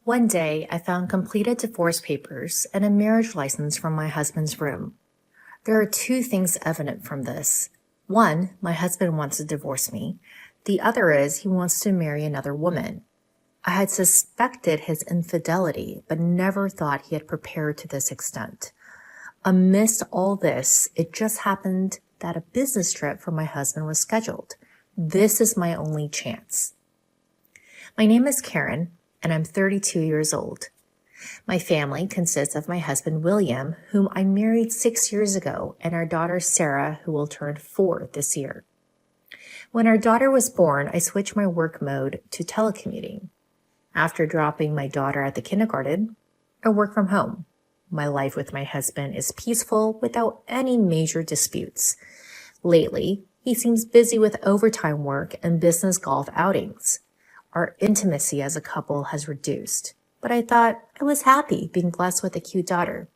One day, I found completed divorce papers and a marriage license from my husband's room. There are two things evident from this. One, my husband wants to divorce me. The other is he wants to marry another woman. I had suspected his infidelity, but never thought he had prepared to this extent. Amidst all this, it just happened that a business trip for my husband was scheduled. This is my only chance. My name is Karen, and I'm 32 years old. My family consists of my husband, William, whom I married 6 years ago, and our daughter, Sarah, who will turn 4 this year. When our daughter was born, I switched my work mode to telecommuting. After dropping my daughter at the kindergarten, I work from home. My life with my husband is peaceful without any major disputes. Lately, he seems busy with overtime work and business golf outings. Our intimacy as a couple has reduced, but I thought I was happy being blessed with a cute daughter.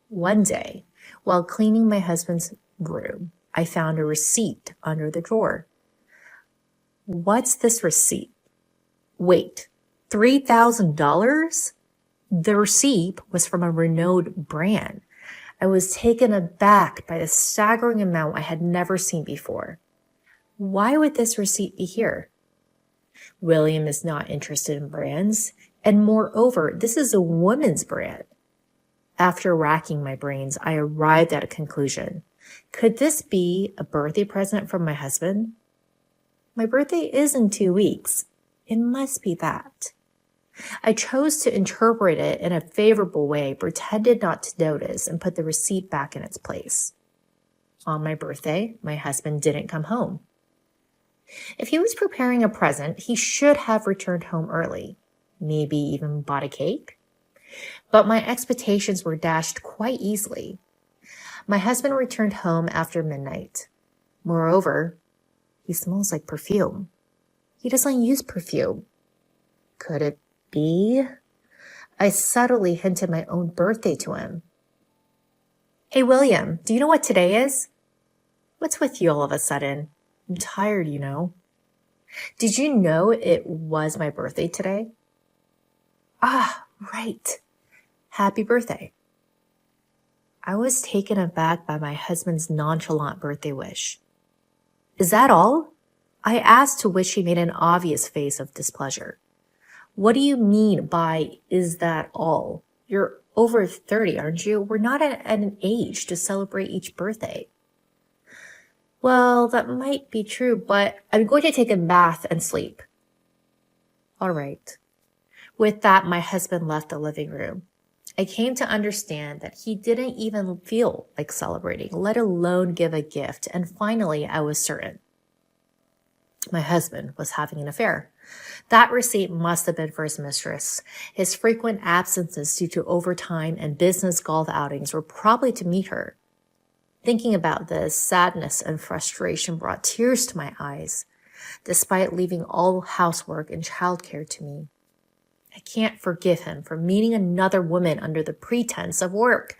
One day, while cleaning my husband's room, I found a receipt under the drawer. What's this receipt? Wait, $3,000? The receipt was from a renowned brand. I was taken aback by the staggering amount I had never seen before. Why would this receipt be here? William is not interested in brands, and moreover, this is a woman's brand. After racking my brains, I arrived at a conclusion. Could this be a birthday present from my husband? My birthday is in 2 weeks. It must be that. I chose to interpret it in a favorable way, pretended not to notice, and put the receipt back in its place. On my birthday, my husband didn't come home. If he was preparing a present, he should have returned home early, maybe even bought a cake. But my expectations were dashed quite easily. My husband returned home after midnight. Moreover, he smells like perfume. He doesn't use perfume. Could it be? I subtly hinted my own birthday to him. Hey, William, do you know what today is? What's with you all of a sudden? I'm tired, you know. Did you know it was my birthday today? Ah, right. Happy birthday. I was taken aback by my husband's nonchalant birthday wish. Is that all? I asked, to which he made an obvious face of displeasure. What do you mean by, is that all? You're over 30, aren't you? We're not at an age to celebrate each birthday. Well, that might be true, but I'm going to take a bath and sleep. All right. With that, my husband left the living room. I came to understand that he didn't even feel like celebrating, let alone give a gift, and finally I was certain. My husband was having an affair. That receipt must have been for his mistress. His frequent absences due to overtime and business golf outings were probably to meet her. Thinking about this, sadness and frustration brought tears to my eyes, despite leaving all housework and childcare to me. I can't forgive him for meeting another woman under the pretense of work.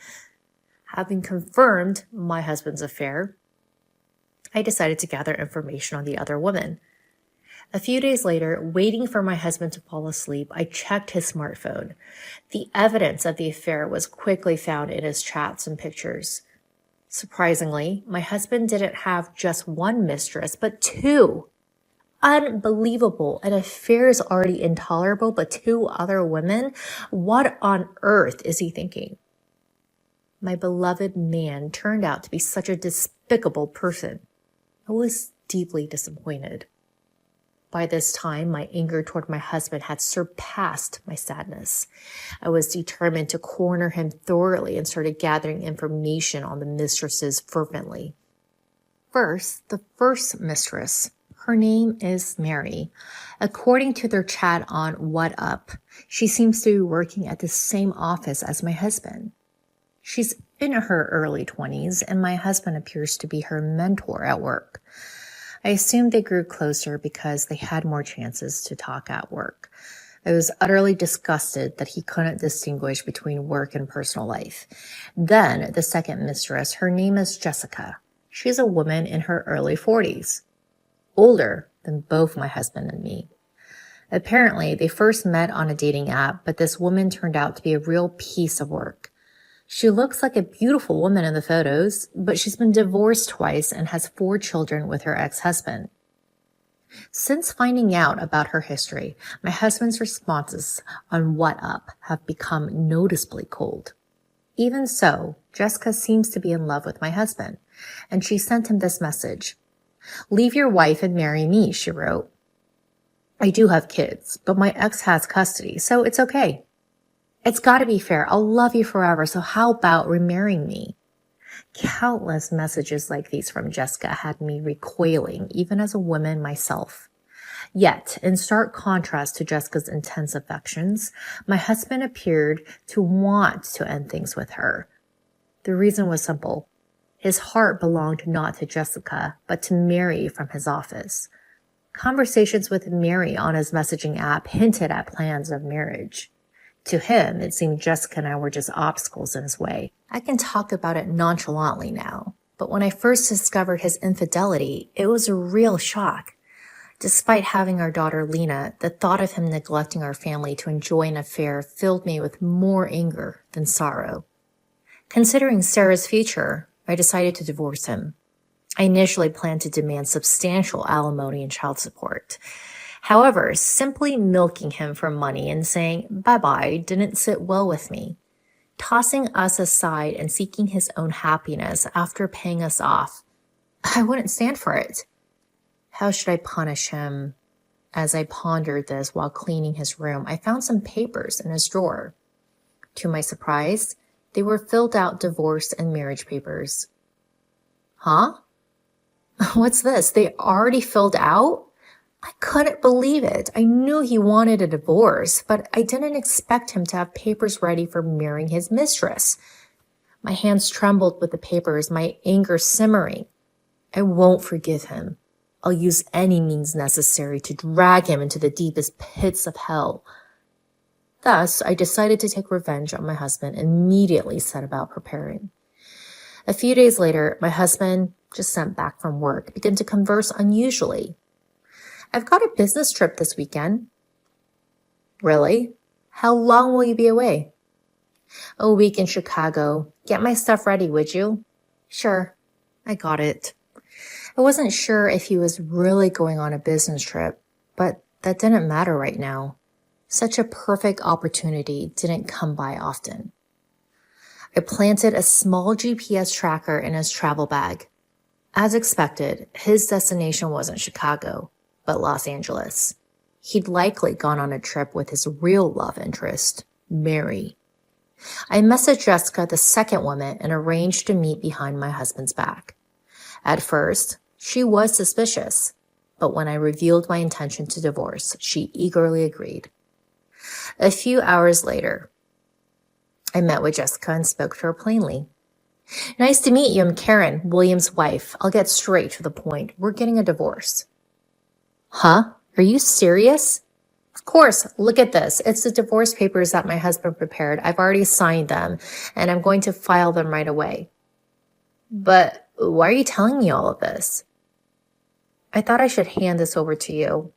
Having confirmed my husband's affair, I decided to gather information on the other woman. A few days later, waiting for my husband to fall asleep, I checked his smartphone. The evidence of the affair was quickly found in his chats and pictures. Surprisingly, my husband didn't have just one mistress, but 2. Unbelievable. An affair is already intolerable, but 2 other women? What on earth is he thinking? My beloved man turned out to be such a despicable person. I was deeply disappointed. By this time, my anger toward my husband had surpassed my sadness. I was determined to corner him thoroughly and started gathering information on the mistresses fervently. First, the first mistress. Her name is Mary. According to their chat on What Up, she seems to be working at the same office as my husband. She's in her early 20s, and my husband appears to be her mentor at work. I assumed they grew closer because they had more chances to talk at work. I was utterly disgusted that he couldn't distinguish between work and personal life. Then, the second mistress, her name is Jessica. She's a woman in her early 40s, older than both my husband and me. Apparently, they first met on a dating app, but this woman turned out to be a real piece of work. She looks like a beautiful woman in the photos, but she's been divorced twice and has 4 children with her ex-husband. Since finding out about her history, my husband's responses on What Up have become noticeably cold. Even so, Jessica seems to be in love with my husband, and she sent him this message. "Leave your wife and marry me," she wrote. "I do have kids, but my ex has custody, so it's okay. It's gotta be fair. I'll love you forever, so how about remarrying me?" Countless messages like these from Jessica had me recoiling, even as a woman myself. Yet, in stark contrast to Jessica's intense affections, my husband appeared to want to end things with her. The reason was simple. His heart belonged not to Jessica, but to Mary from his office. Conversations with Mary on his messaging app hinted at plans of marriage. To him, it seemed Jessica and I were just obstacles in his way. I can talk about it nonchalantly now, but when I first discovered his infidelity, it was a real shock. Despite having our daughter Lena, the thought of him neglecting our family to enjoy an affair filled me with more anger than sorrow. Considering Sarah's future, I decided to divorce him. I initially planned to demand substantial alimony and child support. However, simply milking him for money and saying bye-bye didn't sit well with me. Tossing us aside and seeking his own happiness after paying us off, I wouldn't stand for it. How should I punish him? As I pondered this while cleaning his room, I found some papers in his drawer. To my surprise, they were filled out divorce and marriage papers. Huh? What's this? They already filled out? I couldn't believe it. I knew he wanted a divorce, but I didn't expect him to have papers ready for marrying his mistress. My hands trembled with the papers, my anger simmering. I won't forgive him. I'll use any means necessary to drag him into the deepest pits of hell. Thus, I decided to take revenge on my husband and immediately set about preparing. A few days later, my husband, just sent back from work, began to converse unusually. "I've got a business trip this weekend." "Really? How long will you be away?" "A week in Chicago. Get my stuff ready, would you?" "Sure." I got it. I wasn't sure if he was really going on a business trip, but that didn't matter right now. Such a perfect opportunity didn't come by often. I planted a small GPS tracker in his travel bag. As expected, his destination wasn't Chicago, but Los Angeles. He'd likely gone on a trip with his real love interest, Mary. I messaged Jessica, the second woman, and arranged to meet behind my husband's back. At first, she was suspicious, but when I revealed my intention to divorce, she eagerly agreed. A few hours later, I met with Jessica and spoke to her plainly. "Nice to meet you. I'm Karen, William's wife. I'll get straight to the point. We're getting a divorce." "Huh? Are you serious?" "Of course. Look at this. It's the divorce papers that my husband prepared. I've already signed them, and I'm going to file them right away." "But why are you telling me all of this?" "I thought I should hand this over to you."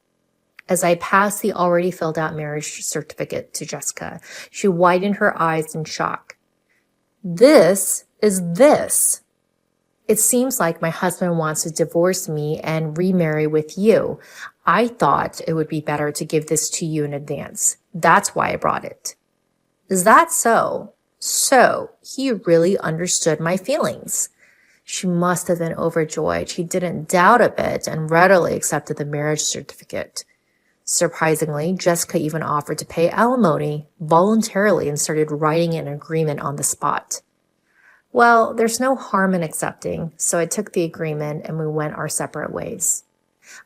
As I passed the already filled out marriage certificate to Jessica, she widened her eyes in shock. This is this. It seems like my husband wants to divorce me and remarry with you. I thought it would be better to give this to you in advance. That's why I brought it." "Is that so?" So he really understood my feelings. She must have been overjoyed. She didn't doubt a bit and readily accepted the marriage certificate. Surprisingly, Jessica even offered to pay alimony voluntarily and started writing an agreement on the spot. Well, there's no harm in accepting, so I took the agreement and we went our separate ways.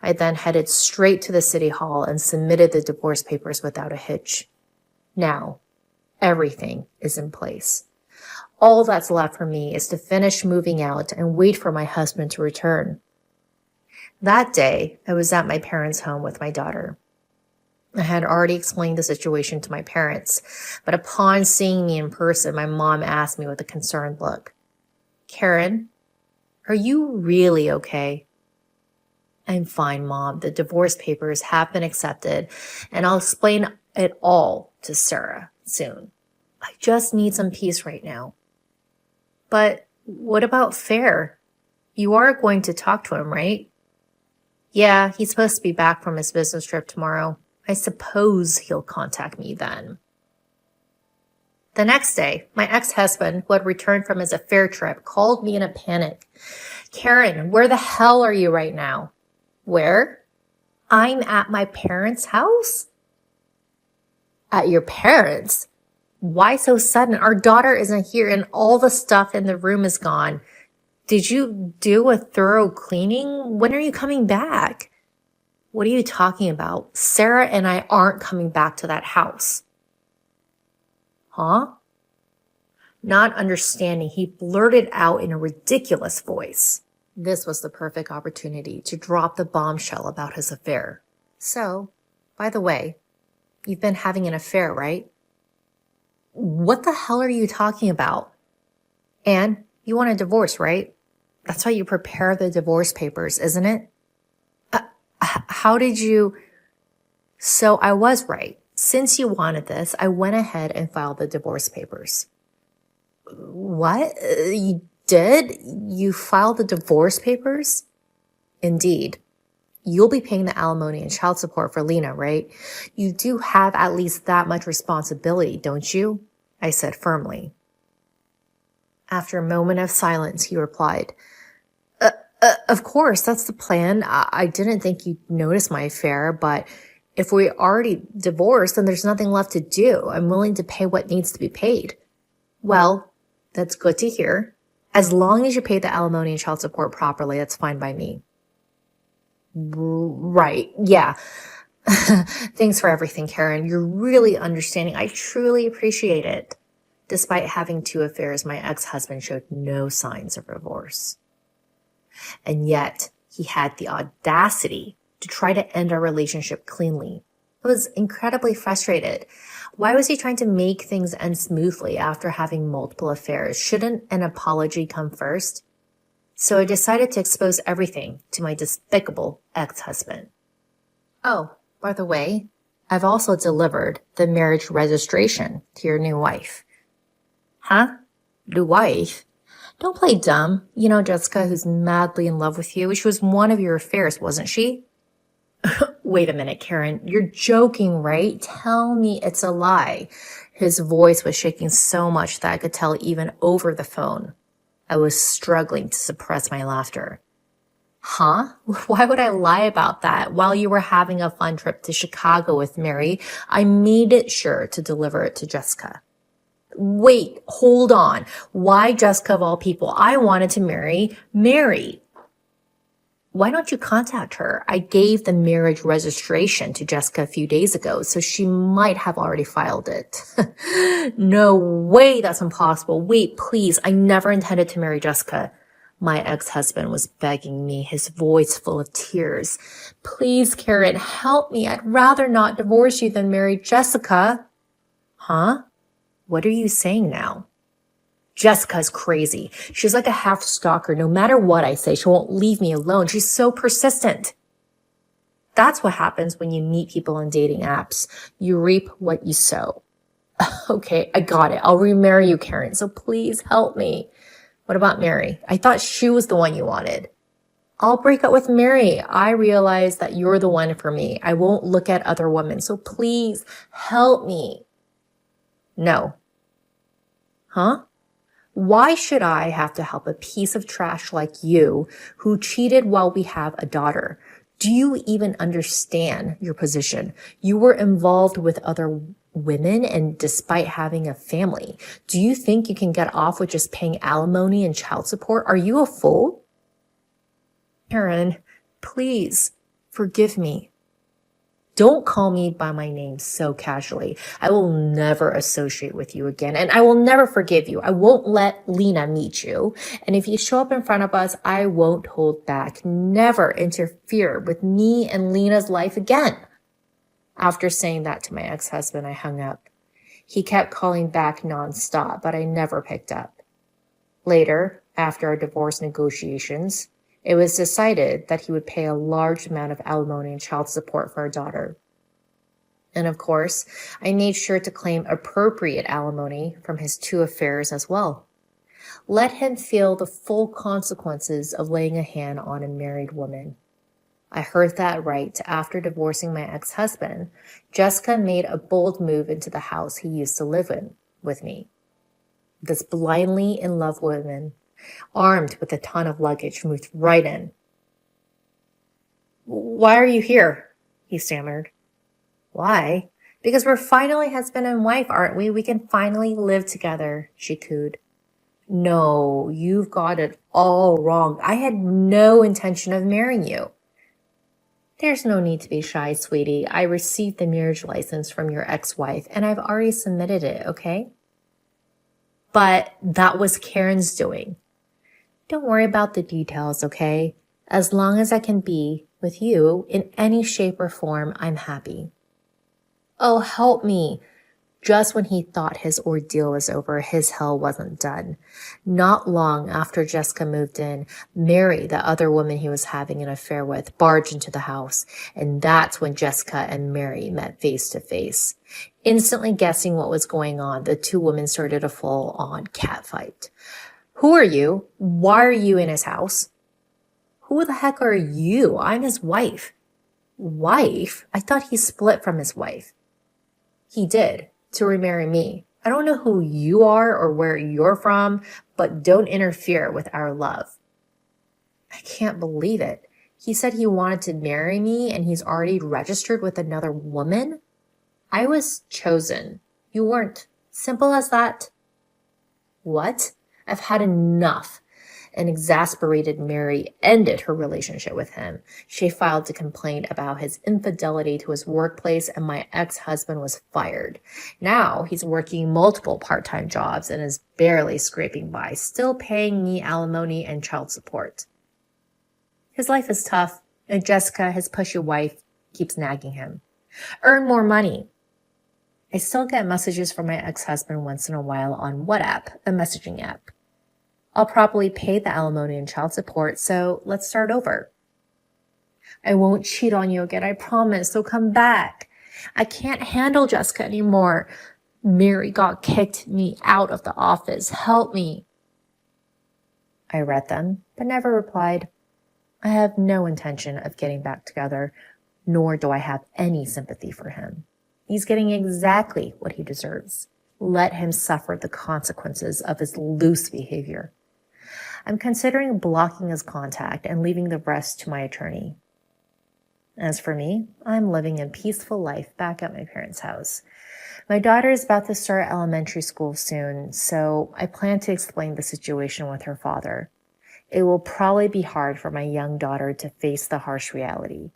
I then headed straight to the city hall and submitted the divorce papers without a hitch. Now, everything is in place. All that's left for me is to finish moving out and wait for my husband to return. That day, I was at my parents' home with my daughter. I had already explained the situation to my parents, but upon seeing me in person, my mom asked me with a concerned look, "Karen, are you really okay?" I'm fine, Mom. The divorce papers have been accepted, and I'll explain it all to Sarah soon. I just need some peace right now. But what about Fair? You are going to talk to him, right? Yeah, he's supposed to be back from his business trip tomorrow. I suppose he'll contact me then. The next day, my ex-husband, who had returned from his affair trip, called me in a panic. Karen, where the hell are you right now? Where? I'm at my parents' house. At your parents'? Why so sudden? Our daughter isn't here and all the stuff in the room is gone. Did you do a thorough cleaning? When are you coming back? What are you talking about? Sarah and I aren't coming back to that house. Huh? Not understanding, he blurted out in a ridiculous voice. This was the perfect opportunity to drop the bombshell about his affair. So, by the way, you've been having an affair, right? What the hell are you talking about? And you want a divorce, right? That's why you prepare the divorce papers, isn't it? How did you... So I was right. Since you wanted this, I went ahead and filed the divorce papers. What? You did? You filed the divorce papers? Indeed. You'll be paying the alimony and child support for Lena, right? You do have at least that much responsibility, don't you? I said firmly. After a moment of silence, he replied, of course, that's the plan. I didn't think you'd notice my affair, but if we already divorced, then there's nothing left to do. I'm willing to pay what needs to be paid. Well, that's good to hear. As long as you pay the alimony and child support properly, that's fine by me. Right, yeah. Thanks for everything, Karen. You're really understanding. I truly appreciate it. Despite having 2 affairs, my ex-husband showed no signs of remorse. And yet, he had the audacity to try to end our relationship cleanly. I was incredibly frustrated. Why was he trying to make things end smoothly after having multiple affairs? Shouldn't an apology come first? So I decided to expose everything to my despicable ex-husband. Oh, by the way, I've also delivered the marriage registration to your new wife. Huh? New wife? Don't play dumb. You know Jessica, who's madly in love with you. She was one of your affairs, wasn't she? Wait a minute, Karen. You're joking, right? Tell me it's a lie. His voice was shaking so much that I could tell even over the phone. I was struggling to suppress my laughter. Huh? Why would I lie about that? While you were having a fun trip to Chicago with Mary, I made it sure to deliver it to Jessica. Wait, hold on. Why Jessica of all people? I wanted to marry Mary. Why don't you contact her? I gave the marriage registration to Jessica a few days ago, so she might have already filed it. No way, that's impossible. Wait, please, I never intended to marry Jessica. My ex-husband was begging me, his voice full of tears. Please, Karen, help me. I'd rather not divorce you than marry Jessica. Huh? What are you saying now? Jessica's crazy. She's like a half stalker. No matter what I say, she won't leave me alone. She's so persistent. That's what happens when you meet people on dating apps. You reap what you sow. Okay, I got it. I'll remarry you, Karen. So please help me. What about Mary? I thought she was the one you wanted. I'll break up with Mary. I realize that you're the one for me. I won't look at other women. So please help me. No. Huh? Why should I have to help a piece of trash like you who cheated while we have a daughter? Do you even understand your position? You were involved with other women and despite having a family. Do you think you can get off with just paying alimony and child support? Are you a fool? Karen, please forgive me. Don't call me by my name so casually. I will never associate with you again, and I will never forgive you. I won't let Lena meet you. And if you show up in front of us, I won't hold back. Never interfere with me and Lena's life again. After saying that to my ex-husband, I hung up. He kept calling back nonstop, but I never picked up. Later, after our divorce negotiations, It was decided that he would pay a large amount of alimony and child support for our daughter. And of course, I made sure to claim appropriate alimony from his 2 affairs as well. Let him feel the full consequences of laying a hand on a married woman. I heard that right after divorcing my ex-husband. Jessica made a bold move into the house he used to live in with me. This blindly in love woman, armed with a ton of luggage, moved right in. "Why are you here?" he stammered. "Why? Because we're finally husband and wife, aren't we? We can finally live together," she cooed. "No, you've got it all wrong. I had no intention of marrying you." "There's no need to be shy, sweetie. I received the marriage license from your ex-wife and I've already submitted it, okay?" "But that was Karen's doing." "Don't worry about the details, okay? As long as I can be with you in any shape or form, I'm happy." "Oh, help me." Just when he thought his ordeal was over, his hell wasn't done. Not long after Jessica moved in, Mary, the other woman he was having an affair with, barged into the house, and that's when Jessica and Mary met face to face. Instantly guessing what was going on, the 2 women started a full-on catfight. "Who are you? Why are you in his house?" "Who the heck are you? I'm his wife." "Wife? I thought he split from his wife." "He did, to remarry me. I don't know who you are or where you're from, but don't interfere with our love." I can't believe it. He said he wanted to marry me and he's already registered with another woman? I was chosen. You weren't. Simple as that. What? I've had enough. An exasperated Mary ended her relationship with him. She filed a complaint about his infidelity to his workplace, and my ex-husband was fired. Now he's working multiple part-time jobs and is barely scraping by, still paying me alimony and child support. His life is tough, and Jessica, his pushy wife, keeps nagging him. "Earn more money." I still get messages from my ex-husband once in a while on WhatsApp, a messaging app. I'll probably pay the alimony and child support, so let's start over. "I won't cheat on you again, I promise, so come back." "I can't handle Jessica anymore. Mary kicked me out of the office. Help me." I read them, but never replied. I have no intention of getting back together, nor do I have any sympathy for him. He's getting exactly what he deserves. Let him suffer the consequences of his loose behavior. I'm considering blocking his contact and leaving the rest to my attorney. As for me, I'm living a peaceful life back at my parents' house. My daughter is about to start elementary school soon, so I plan to explain the situation with her father. It will probably be hard for my young daughter to face the harsh reality,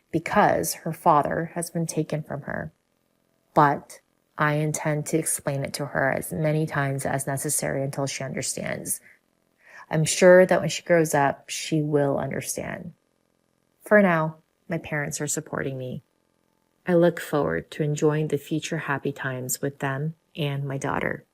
because her father has been taken from her. But I intend to explain it to her as many times as necessary until she understands. I'm sure that when she grows up, she will understand. For now, my parents are supporting me. I look forward to enjoying the future happy times with them and my daughter.